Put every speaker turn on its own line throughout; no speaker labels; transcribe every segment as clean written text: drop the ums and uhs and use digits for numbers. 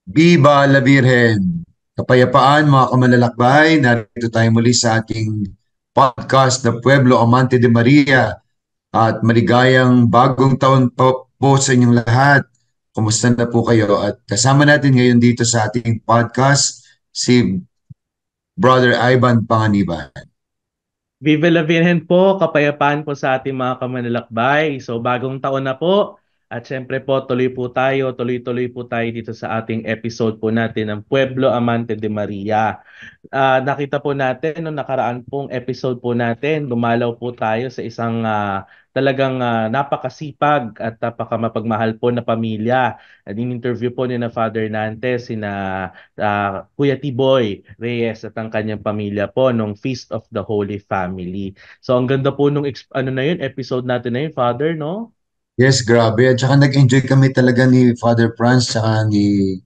Viva la Virgen! Kapayapaan mga kamalalakbay, narito tayo muli sa ating podcast na Pueblo Amante de Maria at maligayang bagong taon po sa inyong lahat. Kumusta na po kayo? At kasama natin ngayon dito sa ating podcast si Brother Ivan Panganiban.
Viva la Virgen po, kapayapaan po sa ating mga kamanlalakbay. So bagong taon na po at syempre po tuloy-tuloy po tayo dito sa ating episode po natin ng Pueblo Amante de Maria. Nakita po natin no nakaraan pong episode po natin, dumalaw po tayo sa isang talagang napakasipag at napakamapagmahal po na pamilya. At in-interview po ni na Father Nantes, Kuya Tiboy Reyes at ang kanyang pamilya po nung Feast of the Holy Family. So ang ganda po nung ano na yun, episode natin na yun, Father, no?
Yes, grabe. At saka nag-enjoy kami talaga ni Father Franz saka ni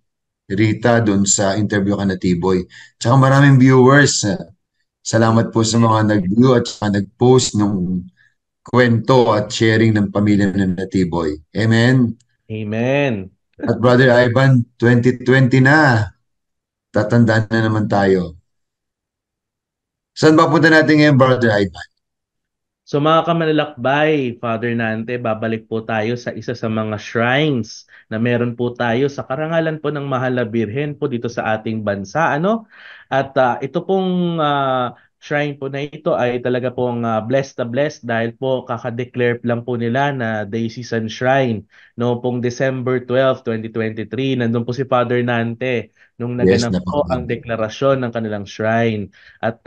Rita doon sa interview ka na Tiboy. Tsaka maraming viewers. Salamat po sa mga nag-view at saka nag-post ng kwento at sharing ng pamilya ng Natiboy. Amen.
Amen.
At Brother Ivan, 2020 na. Tatandaan na naman tayo. Saan ba punta natin ngayon, Brother Ivan?
So mga kamanlalakbay, Father Nante, babalik po tayo sa isa sa mga shrines na meron po tayo sa karangalan po ng Mahal na Birhen po dito sa ating bansa. At ito pong shrine po na ito ay talaga pong blessed na blessed dahil po kakadeclare lang po nila na diocesan shrine noong pong December 12, 2023. Nandun po si Father Nante nung
Yes,
naganap po ang
napakaganda.
deklarasyon ng kanilang shrine. At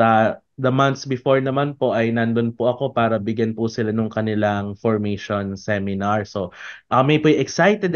the months before naman po ay nandun po ako para bigyan po sila nung kanilang formation seminar. So kami po excited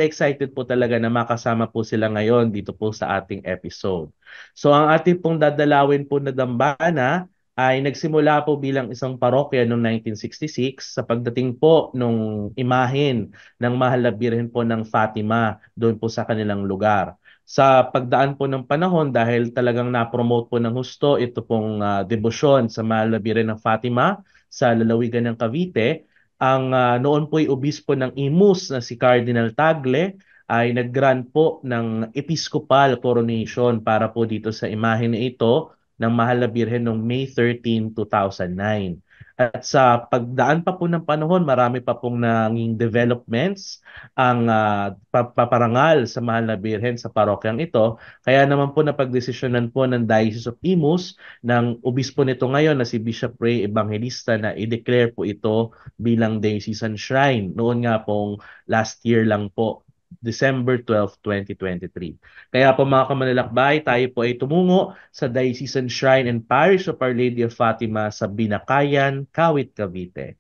po talaga na makasama po sila ngayon dito po sa ating episode. So ang ating pong dadalawin po na dambana ay nagsimula po bilang isang parokya noong 1966 sa pagdating po nung imahen ng Mahal na Birhen po ng Fatima doon po sa kanilang lugar. Sa pagdaan po ng panahon dahil talagang na-promote po ng husto ito pong debosyon sa Mahal na Birhen ng Fatima sa lalawigan ng Cavite, ang noon po ay obispo ng Imus na si Cardinal Tagle ay nag-grant po ng episcopal coronation para po dito sa imahe na ito ng Mahal na Birhen noong May 13, 2009. At sa pagdaan pa po ng panahon, marami pa pong nanging developments ang paparangal sa Mahal na Birhen sa parokyang ito. Kaya naman po napagdesisyonan po ng Diocese of Imus ng obispo nito ngayon na si Bishop Ray Evangelista na i-declare po ito bilang diocesan shrine. Noon nga pong last year lang po, December 12, 2023. Kaya po mga kamanlalakbay, tayo po ay tumungo sa Diocesan Shrine and Parish of Our Lady of Fatima sa Binakayan, Kawit, Cavite.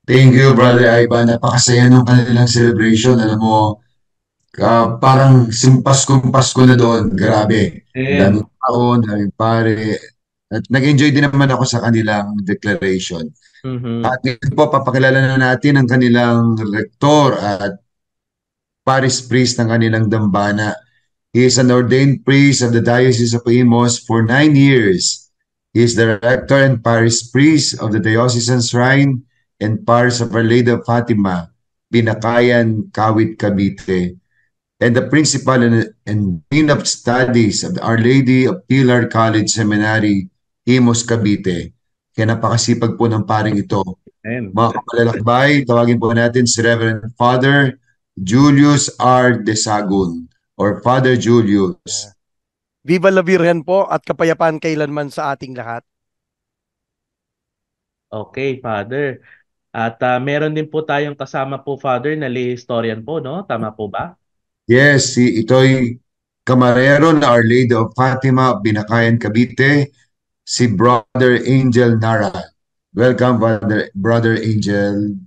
Thank you, Brother Ivan. Napakasaya ng kanilang celebration. Alam mo, parang Pasko na doon. Grabe. Ang daming
And,
tao, ang daming pare. At nag-enjoy din naman ako sa kanilang declaration.
mhm.
At ngayon po, papakilala na natin ang kanilang rektor at parish priest ng kanilang dambana. He is an ordained priest of the Diocese of Imos for 9 years. He is the rector and parish priest of the Diocesan Shrine and Parish of Our Lady of Fatima, Binakayan, Kawit, Cavite, and the principal and dean of studies of the Our Lady of Pilar College Seminary, Imos, Cavite. Kaya napakasipag po ng paring ito.
And,
Mga kapalalakbay, tawagin po natin si Reverend Father Julius R. Desagun or Father Julius.
Viva la Virgen po at kapayapaan kailanman sa ating lahat.
okay, Father. At meron din po tayong kasama po, Father, na lay historian po, no? Tama po ba?
Yes, ito'y kamarero na Our Lady of Fatima, Binakayan, Cavite, si Brother Angel Nara. Welcome, Brother Angel.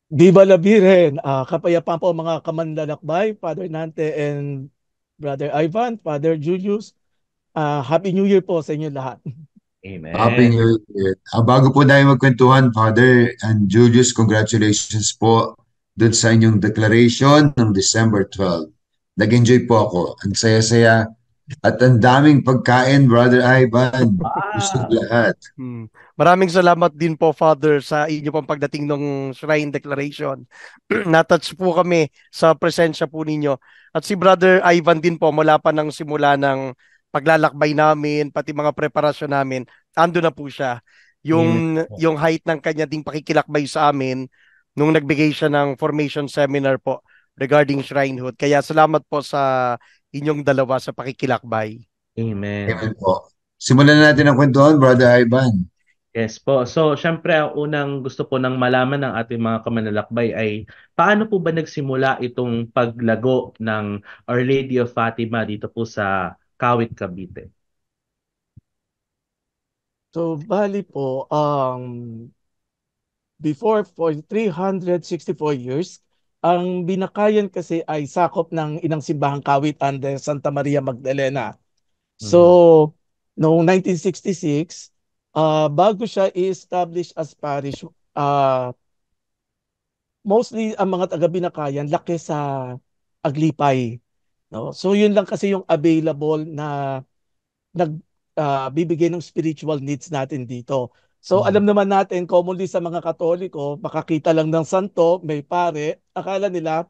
Viva la Virgen! Kapayapaan po mga kamanlalakbay, Father Nante and Brother Ivan, Father Julius. Happy New Year po sa inyo lahat.
Happy
Amen.
New Year. Bago po tayo magkwentuhan, Father and Julius, congratulations po dun sa inyong declaration ng December 12. Nag-enjoy po ako. Ang saya-saya At ang daming pagkain, Brother Ivan. Busog
Wow!
lahat.
Maraming salamat din po, Father, sa inyo pong pagdating ng Shrine Declaration. Natouch po kami sa presensya po ninyo. At si Brother Ivan din po, mula pa ng simula ng paglalakbay namin, pati mga preparasyon namin, ando na po siya.
Amen.
Yung height ng kanya ding pakikilakbay sa amin nung nagbigay siya ng formation seminar po regarding Shrinehood. Kaya salamat po sa inyong dalawa sa pakikilakbay.
Amen.
Amen po. Simulan na natin ang kwentuhan, Brother Ivan.
Yes po. So, syempre, ang unang gusto po nang malaman ng ating mga kamanlalakbay ay paano po ba nagsimula itong paglago ng Our Lady of Fatima dito po sa Kawit, Cavite?
So, bali po, before for 364 years, ang Binakayan kasi ay sakop ng inang simbahang Kawit under Santa Maria Magdalena. So, noong 1966, bago siya i-establish as parish, mostly ang mga taga-Binakayan laki sa Aglipay. No? So, yun lang kasi yung available na bibigay ng spiritual needs natin dito. So alam naman natin, commonly sa mga Katoliko, makakita lang ng santo, may pare, akala nila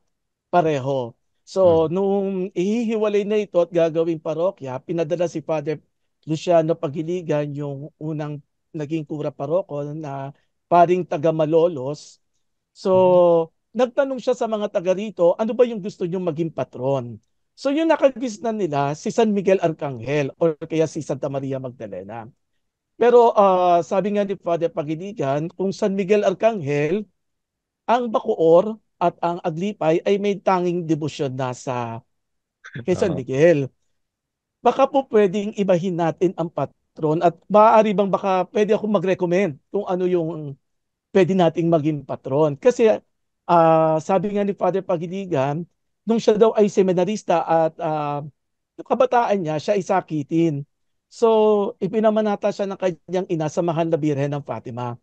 pareho. So nung ihihiwalay na ito at gagawing parokya, pinadala si Father Luciano Pagiligan, yung unang naging kura paroko na paring taga Malolos. So nagtanong siya sa mga taga rito, ano ba yung gusto niyong maging patron? So yung nakagisnan nila, si San Miguel Arcangel or kaya si Santa Maria Magdalena. Pero sabi nga ni Father Pagiligan, kung San Miguel Arcangel, ang Bacoor at ang Aglipay ay may tanging debosyon na sa kay San Miguel. Baka po pwedeng ibahin natin ang patron at maaari bang baka pwede ako mag-recommend kung ano yung pwede nating maging patron. Kasi sabi nga ni Father Pagiligan, nung siya daw ay seminarista at yung kabataan niya, siya ay sakitin. So, ipinamanata siya ng kanyang ina sa Mahal na Birhen ng Fatima.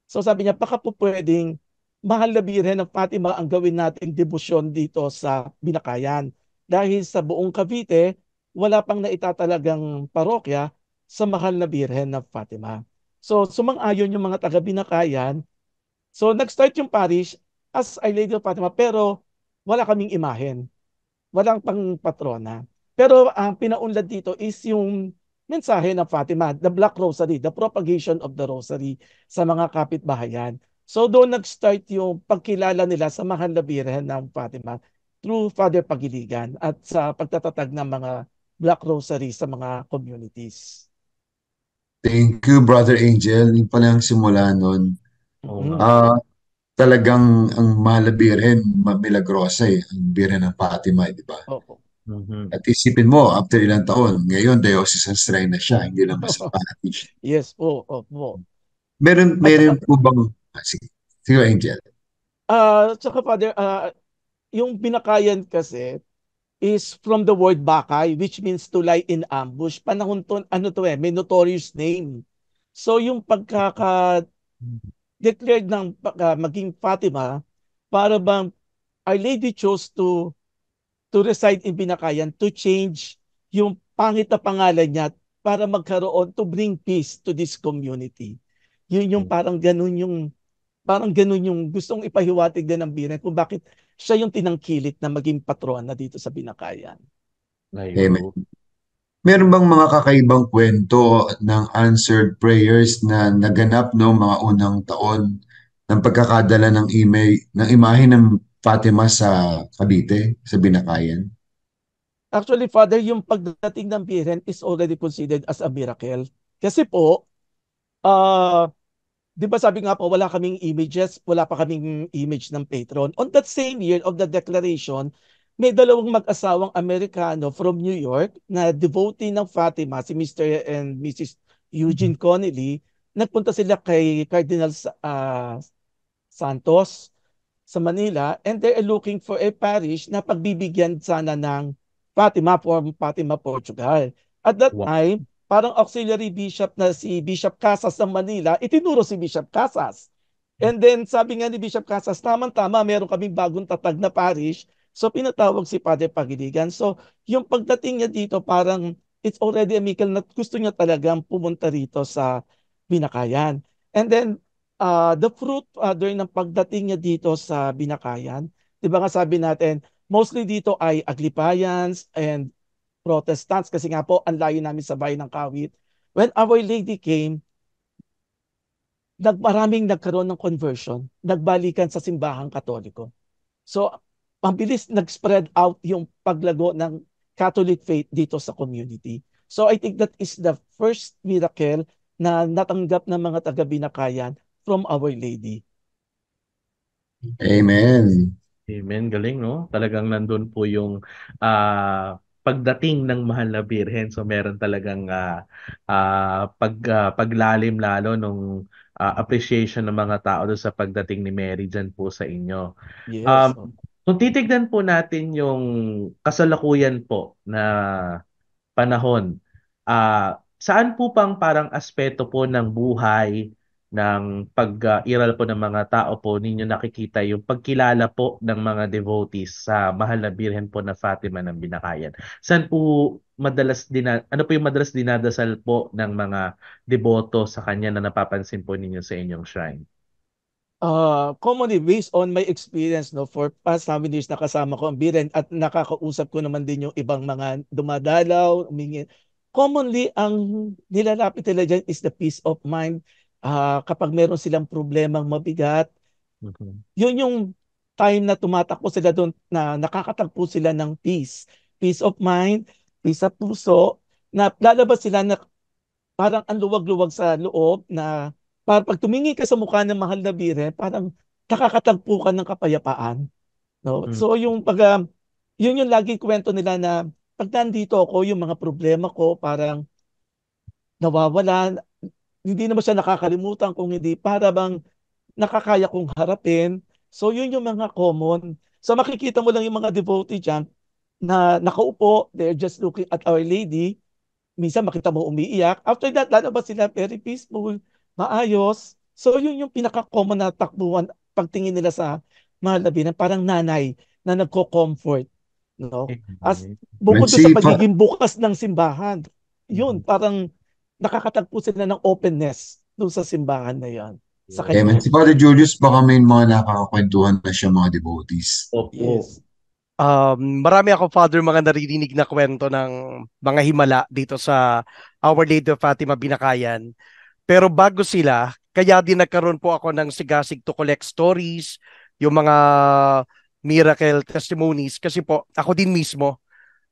So sabi niya, baka po pwedeng Mahal na Birhen ng Fatima ang gawin nating debosyon dito sa Binakayan. Dahil sa buong Cavite, wala pang naitatalagang parokya sa Mahal na Birhen ng Fatima. So, sumang-ayon yung mga taga-Binakayan. So, nag-start yung parish as Our Lady of Fatima, pero wala kaming imahen. Walang pang patrona. Pero ang pinaunlad dito is yung mensahe ng Fatima, the Black Rosary, the propagation of the Rosary sa mga kapitbahayan. So doon nag-start yung pagkilala nila sa Mahal na Birhen ng Fatima through Father Pagiligan at sa pagtatatag ng mga Black Rosary sa mga communities.
Thank you, Brother Angel. Yung pala ang simula nun. Talagang ang Mahal na Birhen, milagrosa eh. Ang Birhen ng Fatima, di ba?
Opo.
At isipin mo, after ilang taon, ngayon, diocesan shrine na siya, hindi lang basta parish.
Yes po, opo.
Meron
At saka,
po bang, sige, Angel.
Tsaka Father, yung Binakayan kasi is from the word bakay, which means to lie in ambush. Panahon to, ano to may notorious name. So yung pagkaka-declared ng maging Fatima, para bang Our Lady chose to reside in Binakayan, to change yung pangit na pangalan niya para magkaroon, to bring peace to this community. Yun yung parang ganun yung gustong ipahiwatig din ng Birhen kung bakit siya yung tinangkilik na maging patrona dito sa Binakayan.
Amen. Meron bang mga kakaibang kwento ng answered prayers na naganap no mga unang taon ng pagkakadala ng imahe ng Fatima sa Cavite, sa Binakayan?
Actually, Father, yung pagdating ng Birhen is already considered as a miracle. Kasi po, di ba sabi nga po, wala kaming images, wala pa kaming image ng patron. On that same year of the declaration, may dalawang mag-asawang Amerikano from New York na devotee ng Fatima, si Mr. and Mrs. Eugene Connelly. Nagpunta sila kay Cardinal Santos sa Manila and they are looking for a parish na pagbibigyan sana ng Fatima from Fatima, Portugal. At that time, parang auxiliary bishop na si Bishop Casas ng Manila, itinuro si Bishop Casas. And then sabi nga ni Bishop Casas, tama-tama, meron kaming bagong tatag na parish. So pinatawag si Father Pagiligan. So yung pagdating niya dito, parang it's already a miracle na gusto niya talagang pumunta rito sa Binakayan. And then, the fruit, during ng pagdating niya dito sa Binakayan, di ba nga sabi natin, mostly dito ay Aglipayans and Protestants kasi nga po ang layo namin sa bayan ng Kawit. When Our Lady came, maraming nagkaroon ng conversion, nagbalikan sa simbahang Katoliko. So, mabilis nag-spread out yung paglago ng Catholic faith dito sa community. So, I think that is the first miracle na natanggap ng mga taga-Binakayan from Our Lady.
Amen.
Amen, galing, no? Talagang nandun po yung pagdating ng mahal na birhen. So meron talagang paglalim lalo nung appreciation ng mga tao doon sa pagdating ni Mary dyan po sa inyo.
Yes.
Kung titignan po natin yung kasalukuyan po na panahon, saan po pang parang aspeto po ng buhay ng pag-iral po ng mga tao po ninyo nakikita yung pagkilala po ng mga devotees sa Mahal na Birhen po na Fatima ng Binakayan? Saan po ano po yung madalas dinadasal po ng mga deboto sa kanya na napapansin po ninyo sa inyong shrine?
Commonly based on my experience, no, for past 7 years nakasama ko ang Biren at nakakausap ko naman din yung ibang mga dumadalaw, commonly ang nilalapit nila dyan is the peace of mind. Kapag meron silang problemang mabigat, yun yung time na tumatakbo sila doon, na nakakatagpo sila ng peace of mind, peace sa puso, na lalabas sila na parang ang luwag-luwag sa loob, na parang pag tumingin ka sa mukha ng mahal na Birhen, parang nakakatagpo ka ng kapayapaan. No? So yun yung laging kwento nila na pag nandito ako, yung mga problema ko parang nawawala. Hindi naman siya nakakalimutan, kung hindi para bang nakakaya kong harapin. So yun yung mga common. So makikita mo lang yung mga devotee dyan na nakaupo, they're just looking at Our Lady. Minsan makita mo umiiyak. After that, lalabas sila very peaceful, maayos. So yun yung pinaka-common na takbuhan pagtingin nila sa Mahal na Birhen, parang nanay na nagko-comfort. No? As bukod doon sa pagiging bukas ng simbahan, yun, parang nakakatagpo sila ng openness doon sa simbahan na yan. Sa kanya.
Si Father Julius, baka may mga nakakakwentuhan na siya mga devotees.
Yes.
Marami ako, Father, mga naririnig na kwento ng mga himala dito sa Our Lady of Fatima Binakayan. Pero bago sila, kaya din nagkaroon po ako ng sigasig to collect stories, yung mga miracle testimonies. Kasi po, ako din mismo,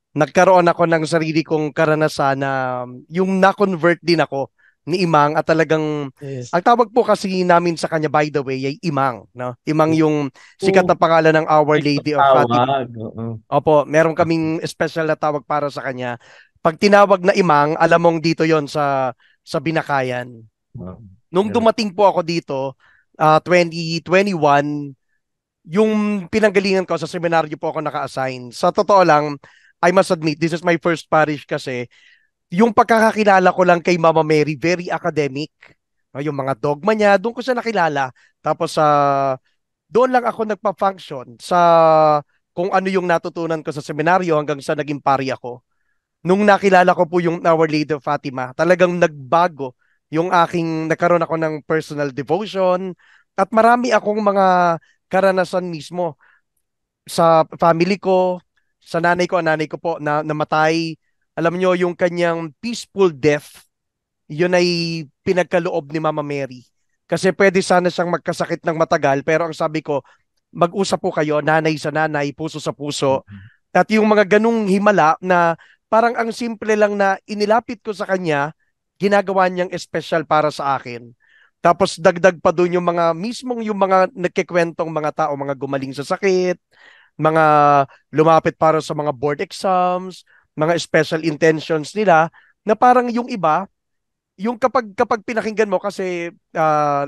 nagkaroon ako ng sarili kong karanasan na yung na-convert din ako ni Imang, at talagang ang tawag po kasi namin sa kanya, by the way, ay Imang, no? Imang yung sikat na pangalan ng Our Lady of Fatima. Opo, meron kaming special na tawag para sa kanya. Pag tinawag na Imang, alam mong dito yon sa Binakayan. Nung dumating po ako dito, 2021, yung pinanggalingan ko sa seminaryo po ako naka-assign. Sa totoo lang, I must admit, this is my first parish kasi yung pagkakakilala ko lang kay Mama Mary, very academic. Yung mga dogma niya, doon ko siya nakilala. Tapos doon lang ako nagpa-function sa kung ano yung natutunan ko sa seminaryo hanggang sa naging pari ako. Nung nakilala ko po yung Our Lady of Fatima, talagang nagbago yung nagkaroon ako ng personal devotion, at marami akong mga karanasan mismo sa family ko, sa nanay ko po na namatay. Alam nyo, yung kanyang peaceful death, yun ay pinagkaloob ni Mama Mary. Kasi pwede sana siyang magkasakit ng matagal, pero ang sabi ko, mag-usap po kayo, nanay sa nanay, puso sa puso. At yung mga ganung himala na parang ang simple lang na inilapit ko sa kanya, ginagawa niyang espesyal para sa akin. Tapos dagdag pa doon yung mga nagkikwentong mga tao, mga gumaling sa sakit, mga lumapit para sa mga board exams, mga special intentions nila, na parang yung iba, yung kapag pinakinggan mo, kasi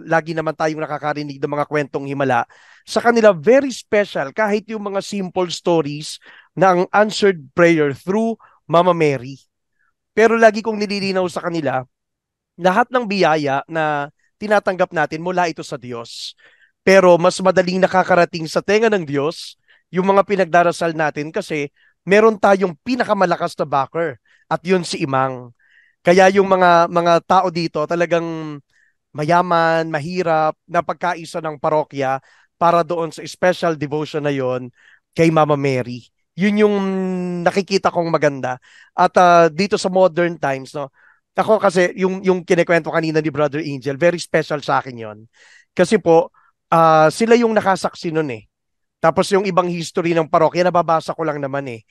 lagi naman tayong nakakarinig ng mga kwentong himala, sa kanila very special kahit yung mga simple stories ng answered prayer through Mama Mary. Pero lagi kong nililinaw sa kanila, lahat ng biyaya na tinatanggap natin mula ito sa Diyos. Pero mas madaling nakakarating sa tenga ng Diyos yung mga pinagdarasal natin, kasi meron tayong pinakamalakas na backer at yun si Imang. Kaya yung mga tao dito talagang mayaman, mahirap, na pagkaisa ng parokya para doon sa special devotion na yon kay Mama Mary. Yun yung nakikita kong maganda. At dito sa modern times, no, ako kasi yung kinikwento kanina ni Brother Angel, very special sa akin yon. Kasi po, sila yung nakasaksi nun eh. Tapos yung ibang history ng parokya, nababasa ko lang naman eh.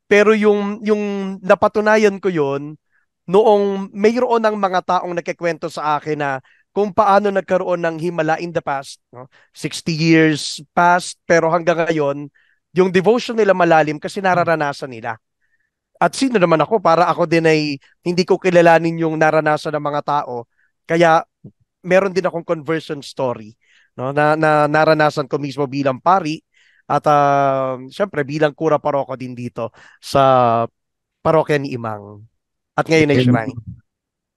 Pero yung napatunayan ko yon noong mayroon ng mga taong nagkikwento sa akin na kung paano nagkaroon ng himala in the past, no? 60 years past, pero hanggang ngayon, yung devotion nila malalim kasi nararanasan nila. At sino naman ako para ako din ay hindi ko kilalanin yung naranasan ng mga tao. Kaya meron din akong conversion story, no, na naranasan ko mismo bilang pari at syempre bilang kura paroko din dito sa parokya ni Imang. At ngayon ay shrine.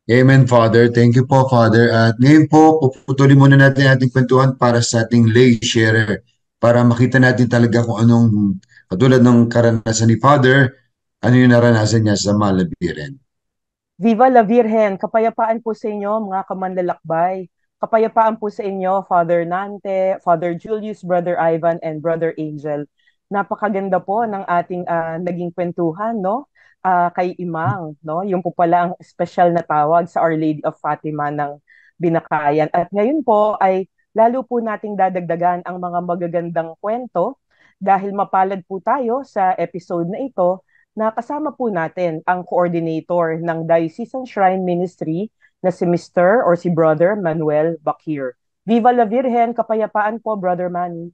Amen, Father. Thank you po, Father. At ngayon po, puputulin muna natin ang ating kwentuhan para sa ating lay sharer para makita natin talaga kung anong, katulad ng karanasan ni Father, ano yung naranasan niya sa Malabiren.
Viva la Virgen! Kapayapaan po sa inyo, mga kamanlalakbay. Kapayapaan po sa inyo, Father Nante, Father Julius, Brother Ivan, and Brother Angel. Napakaganda po ng ating naging kwentuhan, no? Kay Imang, no? Yung po pala ang special na tawag sa Our Lady of Fatima ng Binakayan. At ngayon po ay lalo po nating dadagdagan ang mga magagandang kwento dahil mapalad po tayo sa episode na ito na kasama po natin ang coordinator ng Diocesan Shrine Ministry na si Mr. or si Brother Manuel Bakir. Viva la Virgen! Kapayapaan po, Brother Manny.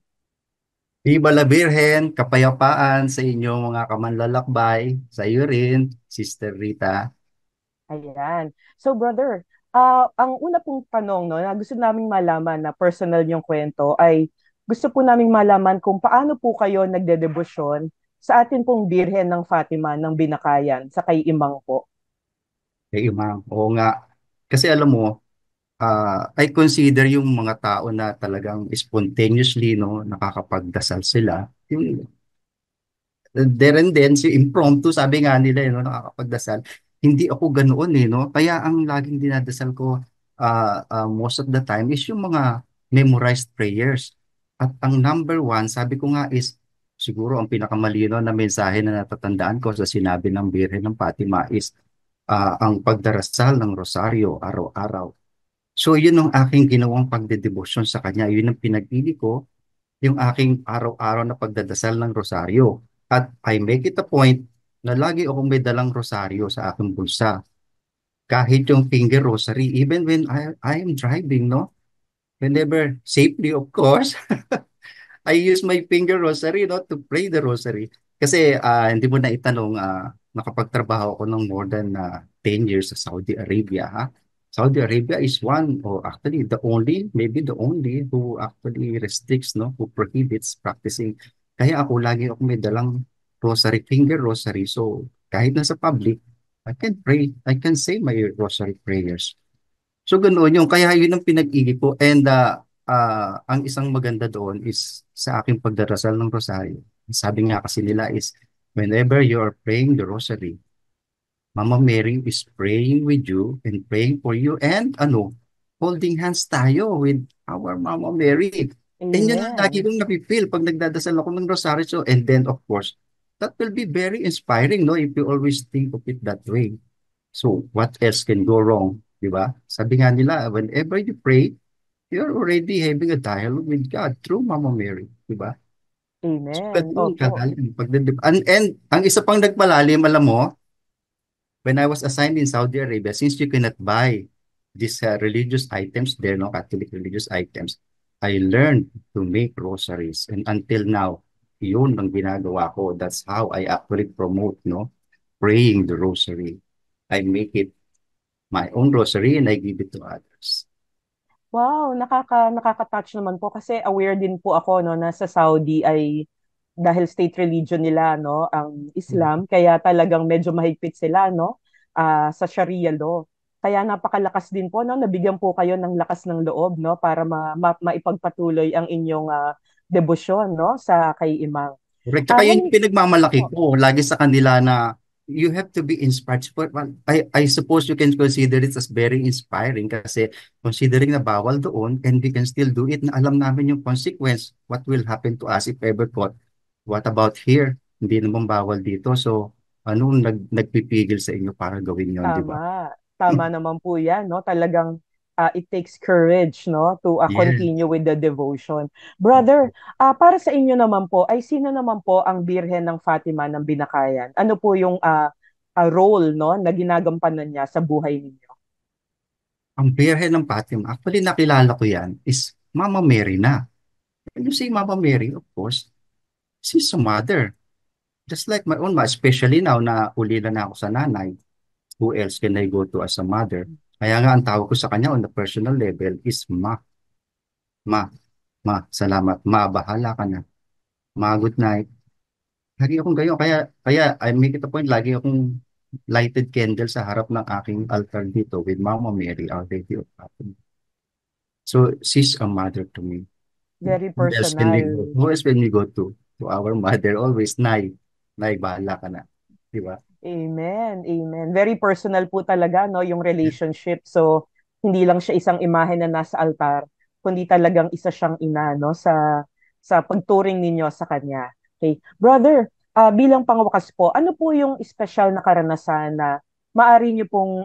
Viva la Virgen, kapayapaan sa inyo mga kamanlalakbay, sa iyo rin, Sister Rita.
Ayan. So, Brother, ang una pong tanong, no, na gusto naming malaman na personal yung kwento ay gusto po naming malaman kung paano po kayo nagdedebosyon sa atin pong Birhen ng Fatima ng Binakayan sa kay Imang po.
Kay Imam, oo nga. Kasi alam mo, I consider yung mga tao na talagang spontaneously, no, nakakapagdasal sila. Yung there and then, si impromptu, sabi nga nila, no, nakakapagdasal. Hindi ako ganoon no? Kaya ang laging dinadasal ko most of the time is yung mga memorized prayers. At ang number one, sabi ko nga is, siguro ang pinakamalino na mensahe na natatandaan ko sa sinabi ng Birhen ng Fatima is ang pagdarasal ng rosaryo araw-araw. So yun ang aking ginawang pagdedebosyon sa kanya. Yun ang pinagpili ko, yung aking araw-araw na pagdadasal ng rosaryo. At I make it a point na lagi akong may dalang rosaryo sa aking bulsa. Kahit yung finger rosary, even when I am driving, no? Whenever, safely of course, I use my finger rosary, no, to pray the rosary. Kasi hindi mo na itanong, nakapagtrabaho ako ng more than 10 years sa Saudi Arabia, ha? Saudi Arabia is one, or actually the only, maybe the only who actually restricts, no, who prohibits practicing. Kaya ako lagi ako may dalang rosary, finger rosary. So kahit nasa public, I can pray, I can say my rosary prayers. So ganoon yung, kaya yun ang pinag-ili ko. And ang isang maganda doon is sa aking pagdarasal ng rosaryo. Sabi nga kasi nila is, whenever you are praying the rosary, Mama Mary is praying with you and praying for you and holding hands tayo with our Mama Mary. And yun ang lagi kong napipil pag nagdadasal ako ng rosaryo. So, and then of course, that will be very inspiring, no, if you always think of it that way. So what else can go wrong, di ba? Sabi nga nila, whenever you pray, you're already having a dialogue with God through Mama Mary, di ba?
Amen.
So, and ang isa pang nagpalalim, alam mo, when I was assigned in Saudi Arabia, since you cannot buy these religious items there, no, Catholic religious items, I learned to make rosaries. And until now, yun ang ginagawa ko. That's how I actually promote, no, praying the rosary. I make it my own rosary and I give it to others.
Wow, nakaka-touch naman po kasi aware din po ako, no, na sa Saudi ay dahil state religion nila, no, ang Islam, kaya talagang medyo mahigpit sila, no, sa Sharia law. Kaya napakalakas din po, no, nabigyan po kayo ng lakas ng loob, no, para maipagpatuloy ang inyong debosyon, no, sa kay Imang.
Correct. Tsaka yun yung
Ngayon,
pinagmamalaki
opo,
ko lagi sa kanila na you have to be inspired. Well, I suppose you can consider it as very inspiring kasi considering na bawal doon and we can still do it na alam namin yung consequence. What will happen to us if ever caught? What about here? Hindi naman bawal dito. So, nagpipigil sa inyo para gawin yon, di ba?
tama. Tama naman po yan, no? Talagang it takes courage, no? To
Yes.
continue with the devotion. Brother, para sa inyo naman po, ay sino naman po ang Birhen ng Fatima ng Binakayan? Ano po yung role, no, na ginagampanan niya sa buhay ninyo?
Ang Birhen ng Fatima, actually nakilala ko yan, is Mama Mary na. When you say Mama Mary, of course, she's a mother. Just like my own ma, especially now na uli na ako sa nanay, who else can I go to as a mother? Kaya nga ang tawag ko sa kanya on the personal level is Ma. Ma, Ma, salamat. Ma, bahala ka na. Ma, good night. Lagi akong gayon. Kaya I make it a point, lagi akong lighted candle sa harap ng aking altar dito with Mama Mary, Our Lady of Fatima. So, she's a mother to me.
Very
Who else can we go?
personal.
Who else can we go to? To our mother, always, Nay. Nay, bahala ka na. Di ba?
Amen. Amen. Very personal po talaga, no, yung relationship. So, hindi lang siya isang imahe na nasa altar, kundi talagang isa siyang ina, no, sa pagturing ninyo sa kanya. Okay. Brother, bilang pangwakas po, ano po yung espesyal na karanasan na maaari niyo pong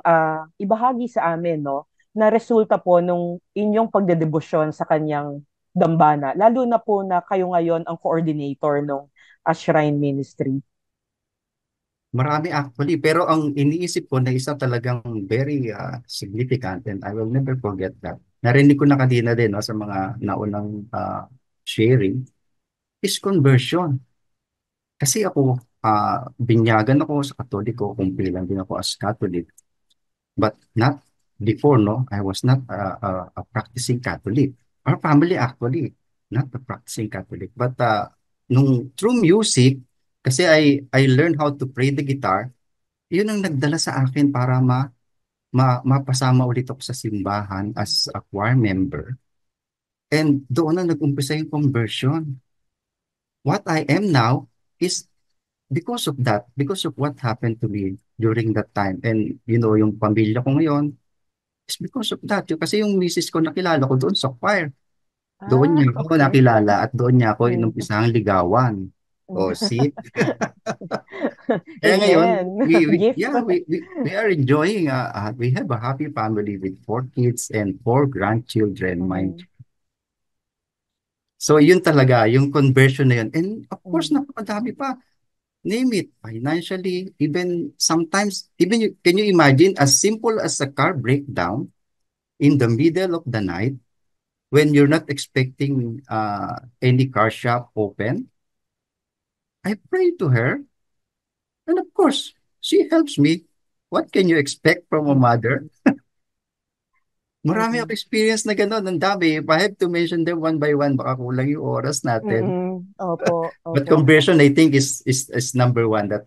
ibahagi sa amin, no, na resulta po nung inyong pagdedebosyon sa kanyang dambana, lalo na po na kayo ngayon ang coordinator ng Shrine Ministry.
Marami actually, pero ang iniisip ko na isa talagang very significant and I will never forget that. Narinig ko na kanina din no, sa mga naunang sharing is conversion. Kasi ako, binyagan ako sa Katoliko, kumpilan din ako as Catholic. But not before, no? I was not a practicing Catholic. Our family actually, not a practicing Catholic. But through music, kasi I learned how to play the guitar, yun ang nagdala sa akin para mapasama ulit ako sa simbahan as a choir member. And doon na nag-umpisa yung conversion. What I am now is because of that, because of what happened to me during that time. And yung pamilya ko ngayon, is because of that. Kasi yung misis ko nakilala ko doon sa choir. Doon niya ako
Okay.
nakilala at doon niya ako
Mm.
inumpisang ligawan. O, see? Kaya ngayon,
Amen. Gift.
we are enjoying, we have a happy family with 4 kids and 4 grandchildren, mind.
Mm.
So, yun talaga, yung conversion na yun. And of course,
Mm.
napakadami pa. Name it, financially, even sometimes, can you imagine, as simple as a car breakdown in the middle of the night, when you're not expecting any car shop open, I pray to her, and of course, she helps me. What can you expect from a mother? Marami ako
Mm.
experience na gano'n. Ang dami. If I have to mention them one by one, baka kulang yung oras natin.
Mm. Opo,
But
opo.
conversion, I think, is number one that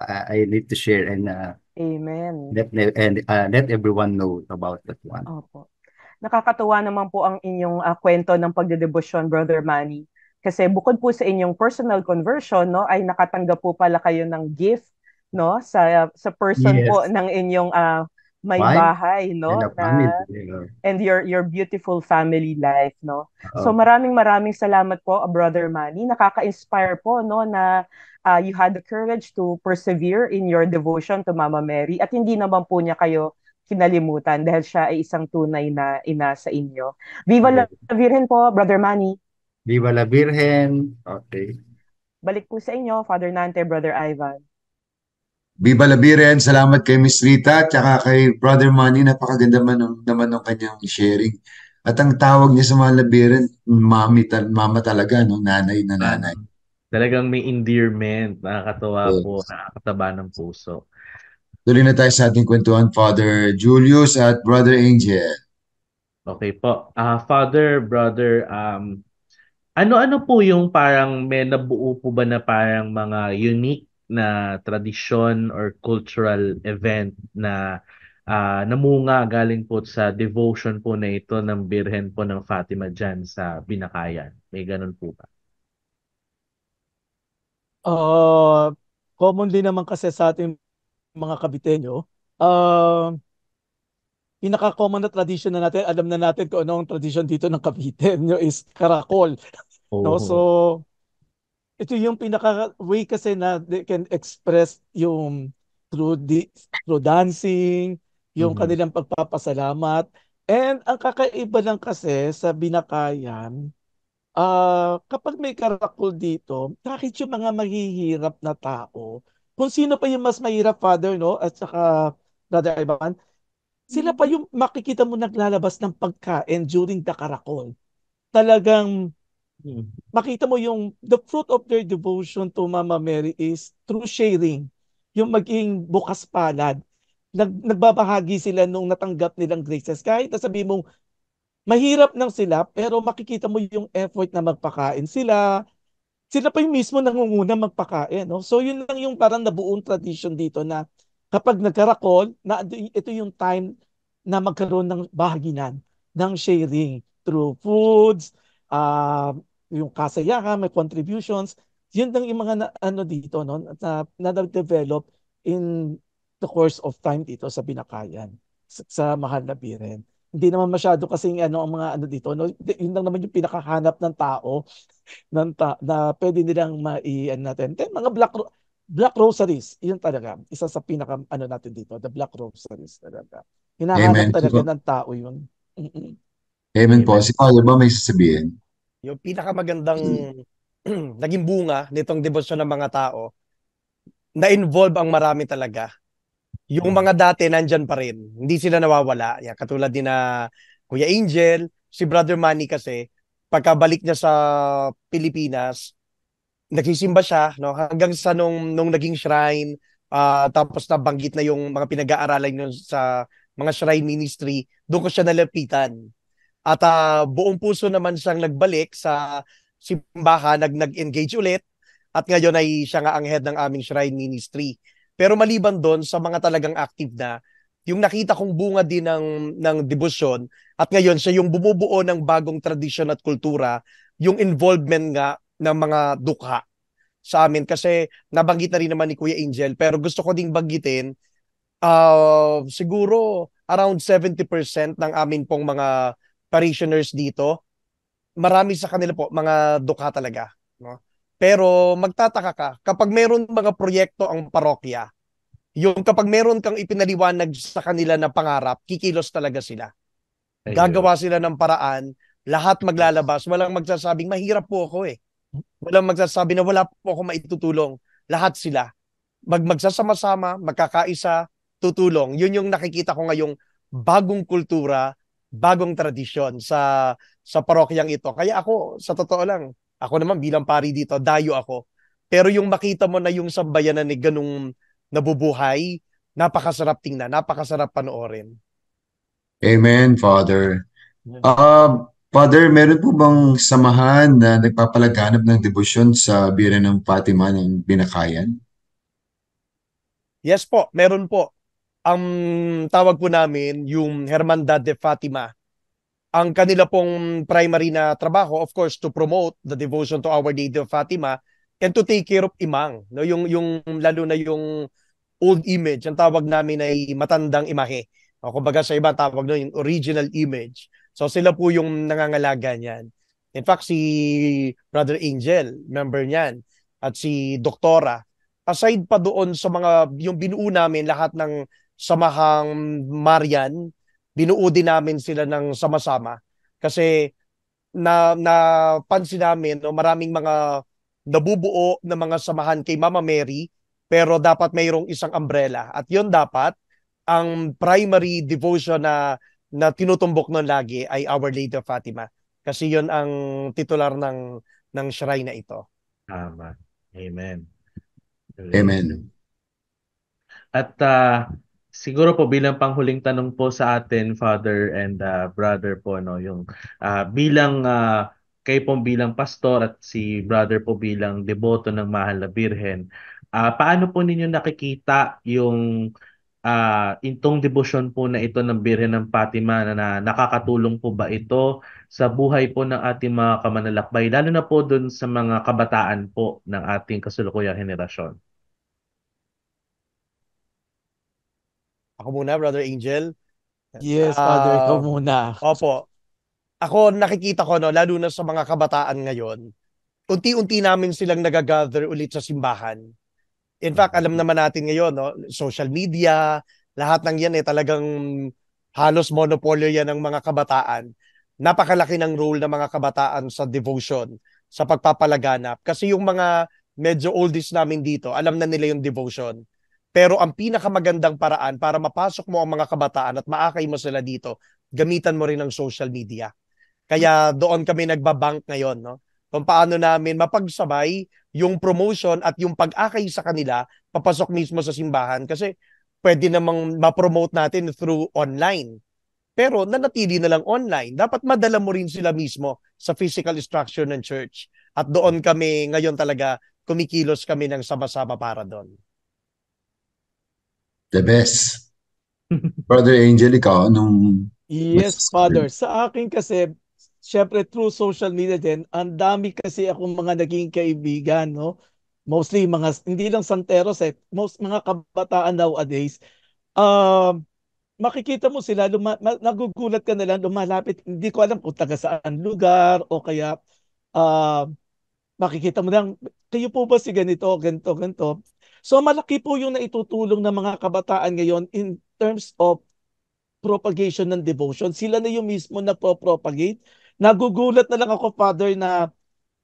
I need to share and
Amen.
let everyone know about that one.
Opo. Nakakatuwa naman po ang inyong kwento ng pagdedebosyon, Brother Manny. Kasi bukod po sa inyong personal conversion, no, ay nakatanggap po pala kayo ng gift, no, sa person po
Yes.
ng inyong may
Wife
bahay, no,
and a
na
family.
and your beautiful family life, no. So
Oo.
maraming salamat po, Brother Manny. Nakaka-inspire po, no, na you had the courage to persevere in your devotion to Mama Mary at hindi naman po niya kayo kinalimutan dahil siya ay isang tunay na ina sa inyo. Viva la Virgen po, Brother Manny.
Viva la Virgen. Okay.
Balik po sa inyo, Father Nante, Brother Ivan.
Viva la Biren, salamat kay Miss Rita, tsaka kay Brother Manny, napakaganda naman ng kanyang sharing. At ang tawag niya sa mga labirin, mama talaga, no? Nanay na nanay.
Talagang may endearment, nakakatawa po,
Yes.
nakakataba ng puso.
Tuloy na tayo sa ating kwentuhan, Father Julius at Brother Angel.
Okay po. Father, brother, ano-ano po yung parang may nabuo po ba na parang mga unique na tradisyon or cultural event na namunga galing po sa devotion po na ito ng Birhen po ng Fatima dyan sa Binakayan? May ganun po ba?
Uh, Commonly naman kasi sa ating mga Kabitenyo, uh, pinaka-common na tradition na natin, alam na natin kung ano ang tradition dito ng Cavite, nyo is karakol. No? So,
Oo.
ito yung pinaka way kasi na they can express yung through through dancing, yung
Mhm.
kanilang pagpapasalamat. And ang kakaiba lang kasi sa Binakayan, kapag may karakol dito, kahit yung mga mahihirap na tao, kung sino pa yung mas mahirap, Father, no? At saka Brother Ivan, sila pa yung makikita mo naglalabas ng pagkain during the karakol. Talagang
Mm.
makita mo yung the fruit of their devotion to Mama Mary is through sharing. Yung maging bukas palad. Nagbabahagi sila nung natanggap nilang graces. Kahit na sabi mong mahirap nang sila, pero makikita mo yung effort na magpakain sila. Sila pa yung mismo nangunguna magpakain. No? So yun lang yung parang nabuong tradition dito na kapag nagkarakol, na ito yung time na magkaroon ng bahaginan, ng sharing through foods, uh, yung kasayahan, may contributions. Yun lang yung mga ano dito no, na develop in the course of time dito sa Binakayan, sa Mahal na Biren. Hindi naman masyado kasing ano ang mga ano dito no, yun lang naman yung pinakahanap ng tao na pwede nilang mai-ano natin. Then, mga black rosaries, yun talaga. Isa sa pinaka ano natin dito, the black rosaries talaga. Hinahanap
Amen.
talaga ng tao yun. Mm-mm.
Amen po.
Amen.
Si Father ba may sasabihin?
Yung pinakamagandang naging bunga nitong debosyon ng mga tao, na-involve ang marami talaga. Yung
Mm.
mga dati nandyan pa rin. Hindi sila nawawala. Yan, katulad din na Kuya Angel, si Brother Manny kasi, pagkabalik niya sa Pilipinas, nagsisimba siya no hanggang sa nung naging shrine, tapos nabanggit na yung mga pinag-aaralan niya sa mga shrine ministry, doon ko siya nalapitan. At buong puso naman siyang nagbalik sa simbahan, nag-engage ulit. At ngayon ay siya nga ang head ng aming shrine ministry. Pero maliban doon sa mga talagang active na, yung nakita kong bunga din ng debosyon, at ngayon siya yung bumubuo ng bagong tradisyon at kultura, yung involvement nga ng mga dukha sa amin. Kasi nabanggit na rin naman ni Kuya Angel, pero gusto ko ding banggitin, siguro around 70% ng amin pong mga parishioners dito, marami sa kanila po mga dukha talaga, no? Pero magtataka ka kapag meron mga proyekto ang parokya, yung kapag meron kang ipinaliwanag sa kanila na pangarap, kikilos talaga sila.
Ayun.
Gagawa sila ng paraan, lahat maglalabas, walang magsasabing mahirap po ako eh. Walang magsasabi na wala po ako maitutulong. Lahat sila magsasama-sama, magkakaisa, tutulong. Yun yung nakikita ko ngayong bagong kultura, bagong tradisyon sa parokyang ito. Kaya ako, sa totoo lang, ako naman bilang pari dito, dayo ako. Pero yung makita mo na yung sambayanan ni ganung nabubuhay, napakasarap tingnan, napakasarap panoorin.
Amen, Father. Father, meron po bang samahan na nagpapalaganap ng debosyon sa Bira ng Fatima ng Binakayan?
Yes po, meron po. Ang tawag po namin, yung Hermandad de Fatima. Ang kanila pong primary na trabaho, of course, to promote the devotion to Our Lady of Fatima and to take care of imang. No? Yung lalo na yung old image, ang tawag namin ay matandang imahe. O, kumbaga sa iba, tawag no, yung original image. So sila po yung nangangalaga niyan. In fact, si Brother Angel, member niyan, at si Doktora. Aside pa doon sa mga, yung binuo namin lahat ng samahang Marian, binuo din namin sila ng sama-sama. Kasi napansin namin no, maraming mga nabubuo na mga samahan kay Mama Mary, pero dapat mayroong isang umbrella. At yon dapat, ang primary devotion na tinutumbok nun lagi ay Our Lady of Fatima. Kasi yon ang titular ng shrine na ito.
Tama. Amen. Galing.
Amen.
At siguro po bilang panghuling tanong po sa atin, Father and Brother po, no, yung bilang kayo po bilang pastor at si Brother po bilang deboto ng Mahal na Birhen, paano po ninyo nakikita yung itong debosyon po na ito ng Birhen ng Fatima na nakakatulong po ba ito sa buhay po ng ating mga kamanlalakbay, lalo na po dun sa mga kabataan po ng ating kasalukuyang henerasyon?
Ako muna, Brother Angel.
Yes, Father, ikaw muna.
Opo. Ako nakikita ko, no, lalo na sa mga kabataan ngayon, unti-unti namin silang nagagather ulit sa simbahan. In fact, alam naman natin ngayon, no, social media, lahat ng yan talagang halos monopolyo yan ng mga kabataan. Napakalaki ng role ng mga kabataan sa devotion, sa pagpapalaganap. Kasi yung mga medyo oldies namin dito, alam na nila yung devotion. Pero ang pinakamagandang paraan para mapasok mo ang mga kabataan at maakay mo sila dito, gamitan mo rin ng social media. Kaya doon kami nagbabank ngayon, no? Kung paano namin mapagsabay yung promotion at yung pag-akay sa kanila papasok mismo sa simbahan. Kasi pwede namang ma-promote natin through online. Pero nanatili na lang online. Dapat madala mo rin sila mismo sa physical structure ng church. At doon kami ngayon talaga kumikilos kami ng sama-sama para doon.
The best. Brother Angel, ikaw, anong
Yes,
masasabi?
Father. Sa akin kasi, syempre through social media din, ang dami kasi akong mga naging kaibigan, no? Mostly mga, hindi lang santeros most mga kabataan nowadays. Um, Makikita mo sila, nagugulat ka na lang, lumalapit, hindi ko alam kung taga saan lugar o kaya uh, makikita mo lang, kayo po ba si ganito, ganito, ganito. So malaki po yung naitutulong ng mga kabataan ngayon in terms of propagation ng devotion. Sila na yung mismo nagpo-propagate. Nagugulat na lang ako, Father, na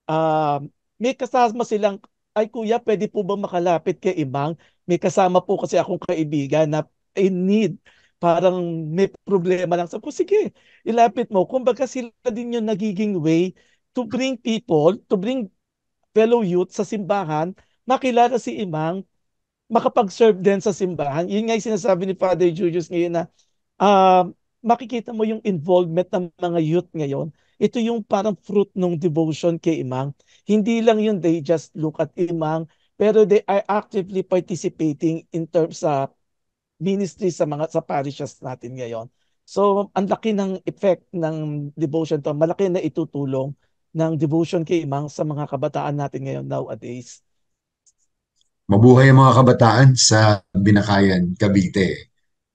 uh, may kasama silang, ay kuya, pwede po ba makalapit kay Imang? May kasama po kasi akong kaibigan na in need. Parang may problema lang. Sabi ko, sige, ilapit mo. Kumbaga sila din yung nagiging way to bring people, to bring fellow youth sa simbahan, makilala si Imang, makapag-serve din sa simbahan. Yun nga yung sinasabi ni Father Julius ngayon na uh, makikita mo yung involvement ng mga youth ngayon. Ito yung parang fruit ng devotion kay Imang. Hindi lang yun they just look at Imang, pero they are actively participating in terms sa ministry sa mga sa parishes natin ngayon. So, ang laki ng effect ng devotion to, malaki na itutulong ng devotion kay Imang sa mga kabataan natin ngayon nowadays.
Mabuhay ang mga kabataan sa Binakayan, Cavite.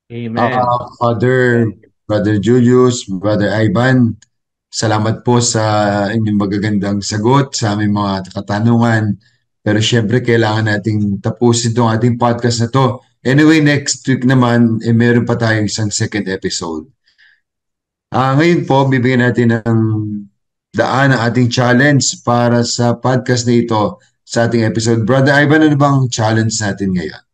Amen.
Father, Brother Julius, Brother Ivan, salamat po sa inyong magagandang sagot sa aming mga katanungan. Pero syempre, kailangan nating tapusin itong ating podcast na to. Anyway, next week naman, meron pa tayong isang second episode. Ngayon po, bibigyan natin ng daan ang ating challenge para sa podcast na ito sa ating episode. Brother Ivan, ano bang challenge natin ngayon?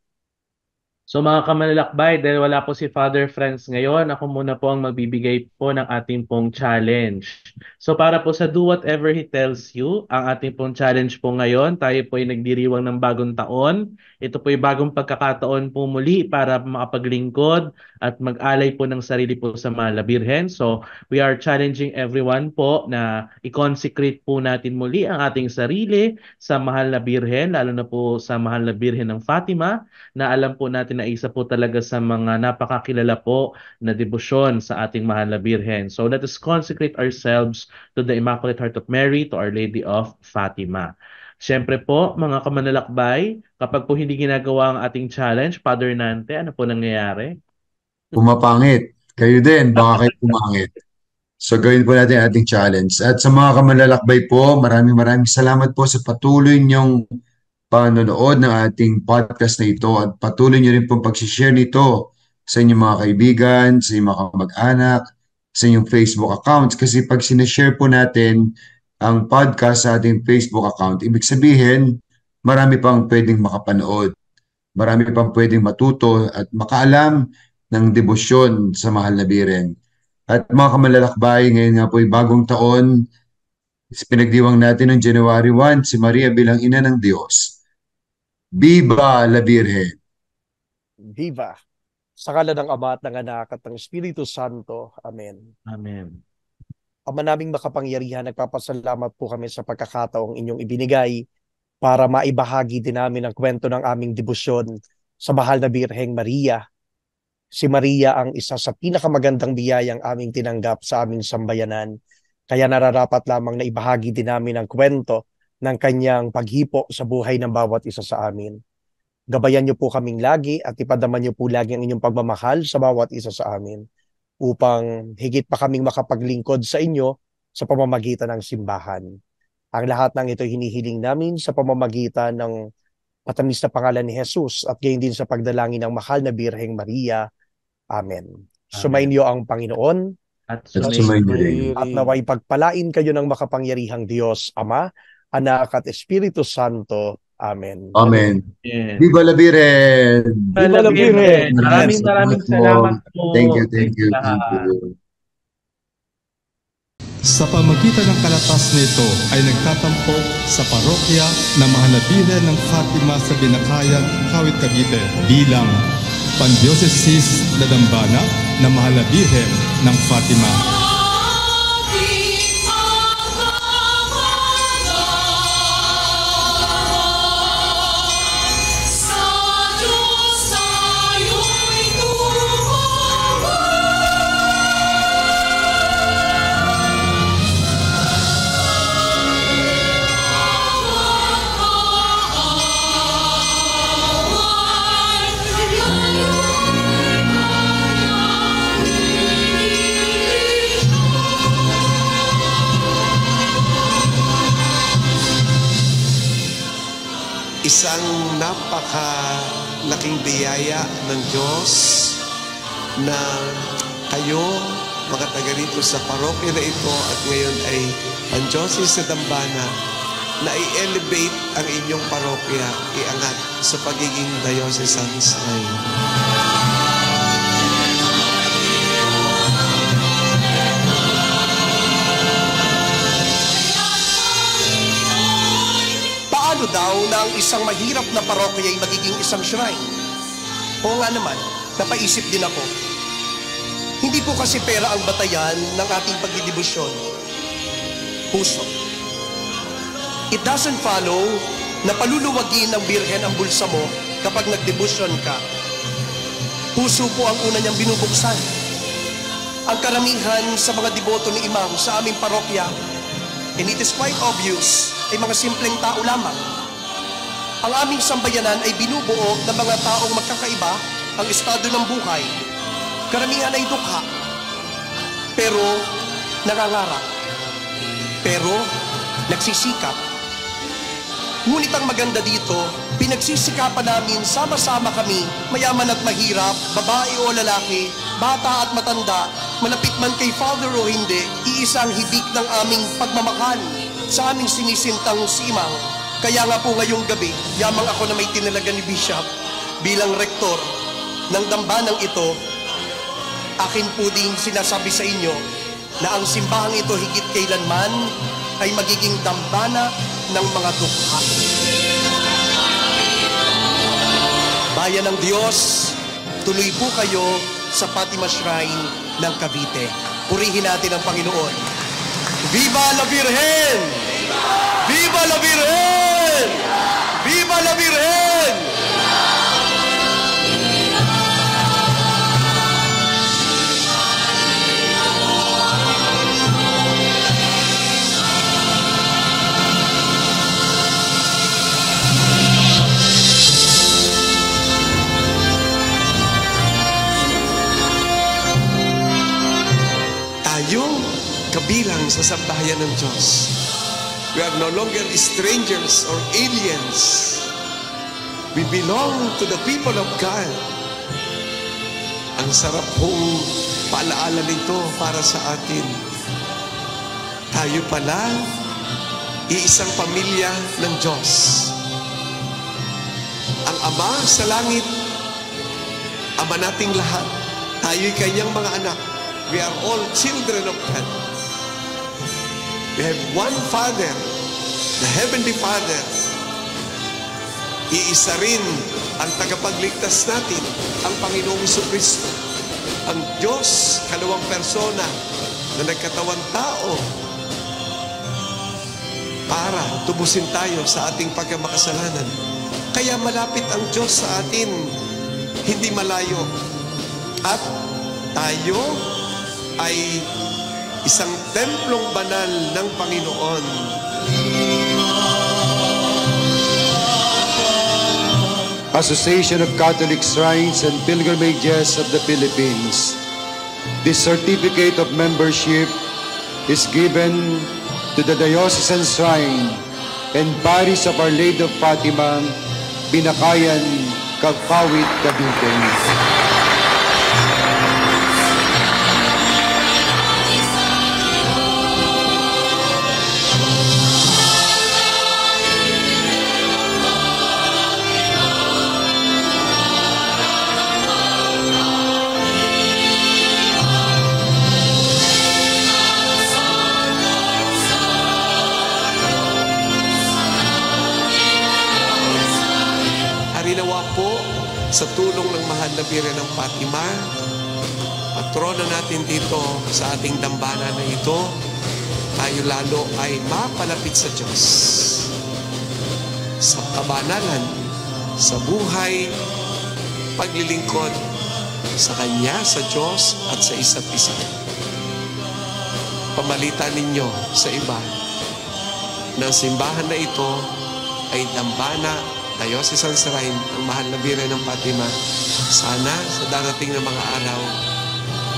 So mga kamanlalakbay, dahil wala po si Father Franz ngayon, ako muna po ang magbibigay po ng ating pong challenge. So para po sa Do Whatever He Tells You, ang ating pong challenge po ngayon, tayo po ay nagdiriwang ng bagong taon. Ito po ay bagong pagkakataon po muli para makapaglingkod at mag-alay po ng sarili po sa Mahal na Birhen. So we are challenging everyone po na i-consecrate po natin muli ang ating sarili sa Mahal na Birhen, lalo na po sa Mahal na Birhen ng Fatima, na alam po natin na isa po talaga sa mga napakakilala po na debosyon sa ating Mahal na Birhen. So let us consecrate ourselves to the Immaculate Heart of Mary, to Our Lady of Fatima. Siyempre po, mga kamanlalakbay, kapag po hindi ginagawa ang ating challenge, Father Nante, ano po nangyayari?
Pumapangit. Kayo din, baka kayo pumangit. So gawin po natin ang ating challenge. At sa mga kamanlalakbay po, maraming salamat po sa patuloy niyong panonood ng ating podcast na ito at patuloy niyo rin pong pag-share nito sa inyong mga kaibigan, sa inyong mga kamag-anak, sa inyong Facebook accounts. Kasi pag sinashare po natin ang podcast sa ating Facebook account, ibig sabihin, marami pang pwedeng makapanood. Marami pang pwedeng matuto at makaalam ng debosyon sa Mahal na Birhen. At mga kamalalakbay, ngayon nga po ay bagong taon, pinagdiwang natin noong January 1, si Maria bilang ina ng Diyos. Viva la Virgen!
Viva! Sa ngalan ng Ama at ng Anak at ng Espiritu Santo. Amen.
Amen.
Ama naming makapangyarihan, nagpapasalamat po kami sa pagkakataong inyong ibinigay para maibahagi din namin ang kwento ng aming debosyon sa Mahal na Birheng Maria. Si Maria ang isa sa pinakamagandang biyayang aming tinanggap sa aming sambayanan. Kaya nararapat lamang na ibahagi din namin ang kwento ng kanyang paghipo sa buhay ng bawat isa sa amin. Gabayan niyo po kaming lagi at ipadaman niyo po lagi ang inyong pagmamahal sa bawat isa sa amin upang higit pa kaming makapaglingkod sa inyo sa pamamagitan ng simbahan. Ang lahat ng ito hinihiling namin sa pamamagitan ng matamis na pangalan ni Jesus at gayon din sa pagdalangin ng mahal na Birheng Maria. Amen. Sumainyo ang Panginoon
At
At
sumayin
sumainyo rin.
at naway pagpalain kayo ng makapangyarihang Diyos, Ama, Anak at Espiritu Santo. Amen.
Amen.
Amen.
Viva la Virgen!
Viva la Virgen!
Maraming salamat po.
Thank you, thank you, thank
lahat.
you.
Sa pamagitan ng kalatas nito ay nagtatampok sa parokya na Mahal na Birhen ng Fatima sa Binakayan, Kawit, Cavite bilang Pandiocesis na Dambana na Mahal na Birhen ng Fatima.
Isang napakalaking biyaya ng Diyos na kayo, mga taga rito sa parokya na ito at ngayon ay ang Diocese sa Dambana na i-elevate ang inyong parokya, iangat sa pagiging diocesan shrine.
Paano daw na ang isang mahirap na parokya ay magiging isang shrine? Oo nga naman, napaisip din ako. Hindi po kasi pera ang batayan ng ating pagdidibusyon. Puso. It doesn't follow na paluluwagin ng Birhen ang bulsa mo kapag nagdibusyon ka. Puso po ang una niyang binubuksan. Ang karamihan sa mga deboto ni Imam sa aming parokya, and it is quite obvious, ay mga simpleng tao lamang. Ang aming sambayanan ay binubuo ng mga taong magkakaiba ang estado ng buhay. Karamihan ay dukha, pero nangangarap, pero nagsisikap. Ngunit ang maganda dito, pinagsisikapan namin sama-sama kami, mayaman at mahirap, babae o lalaki, bata at matanda, malapit man kay Father o hindi, iisang hibik ng aming pagmamahal sa aming sinisintang si Imang. Kaya nga po ngayong gabi, yamang ako na may tinalaga ni Bishop bilang rektor ng dambanang ito, akin po ding sinasabi sa inyo na ang simbahang ito higit kailanman ay magiging dambana ng mga dukha. Bayan ng Diyos, tuloy po kayo sa Fatima Shrine ng Cavite. Purihin natin ang Panginoon. Viva la Virgen! Viva la Virgen! Viva la Virgen!
Tayong kabilang sa sambahayan ng Diyos. We are no longer strangers or aliens. We belong to the people of God. Ang sarap pong paalaala nito para sa atin. Tayo pala, iisang pamilya ng Diyos. Ang Ama sa langit, Ama nating lahat. Tayo'y kanyang mga anak. We are all children of God. We have one Father, the Heavenly Father. Iisa rin ang tagapagligtas natin, ang Panginoong Jesucristo. Ang Diyos, kalawang persona na nagkatawang tao para tubusin tayo sa ating pagkamakasalanan. Kaya malapit ang Diyos sa atin, hindi malayo. At tayo ay isang templong banal ng Panginoon.
Association of Catholic Shrines and Pilgrimages of the Philippines. This certificate of membership is given to the Diocesan Shrine and Parish of Our Lady of Fatima, Binakayan, Cavite, Cavite.
Harinawa po sa tulong ng mahal na Birhen ng Fatima, patrona natin dito sa ating dambana na ito, tayo lalo ay mapalapit sa Diyos. Sa kabanalan, sa buhay, paglilingkod sa Kanya, sa Diyos at sa isa't isa. Pamalitan ninyo sa iba na simbahan na ito ay dambana, Diocesan Shrine ng mahal na Birhen ng Fatima. Sana sa darating na mga araw,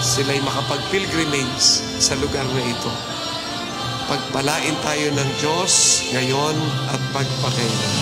sila'y makapag-pilgrimage sa lugar na ito. Pagpalain tayo ng Diyos ngayon at pagpakailan.